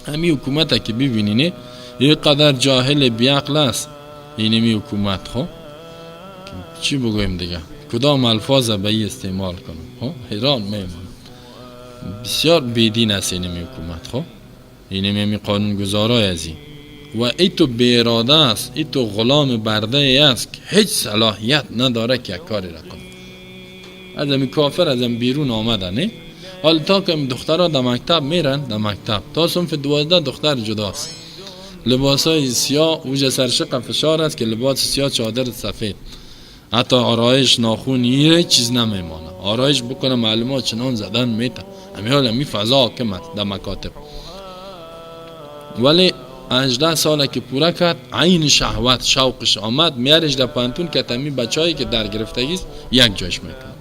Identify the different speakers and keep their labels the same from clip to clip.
Speaker 1: همین حکومت که ببینینه اینقدر جاهل بیعقل است اینمی حکومت. خب چی بگویم دیگه، کدام الفاظ به این استعمال کنم؟ خب حیران میمونم. بسیار بیدین است اینمی حکومت. خب اینمی قانون گذارای از این و ایتو بیراده است، ایتو غلام برده است که هیچ صلاحیت نداره که کاری را کنه. از این کافر از این بیرون آمده نه. حال تا که دخترها در مکتب میرن، در مکتب تا صنف 12 دختر جداست، لباسای سیاه وجه سرشق فشار است که لباس سیاه چادر سفید، حتی آرایش ناخون هیچ چیز نمیمانه. آرایش بکنه معلومات چنان زدن میته. همی فضا حاکم است در مکاتب. ولی 18 ساله که پورا کرد عین شهوت شوقش آمد میارش در پانتون که تمی بچه‌ای که در گرفتگی است یک جایش میکنه.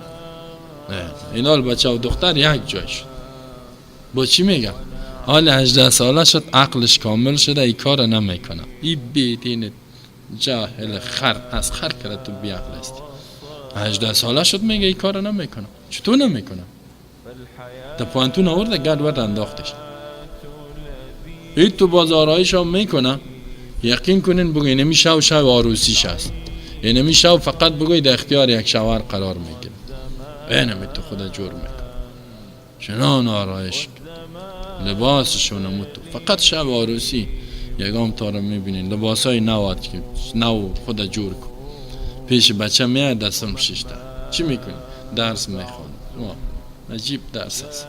Speaker 1: اینال بچه و دختر یک جایش. با چی میگم؟ حال 18 ساله شد، عقلش کامل شده، ای کار نمیکنه. ای بیدین جاهل خر از خر کرده تو بیعقل است. 18 ساله شد میگه ای کار نمیکنه. چطور نمیکنه؟ در پانتون آورده گرد انداختش. ای تو بازارایش هم میکنه. یقین کنین بگوی اینمی شو آروسیش هست. اینمی شو فقط بگوی در اختیار یک شوهر قرار میگیره. اینمی تو خود جور میکنه. چنان آرایش لباسشون نموتو فقط شب آروسی یکام تا رو میبینین لباسای نواد که نو خود جور کن. پیش بچه میاد دستم ششته چی میکنی؟ درس میخوان. عجیب درس هست.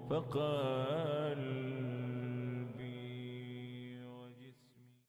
Speaker 1: فقال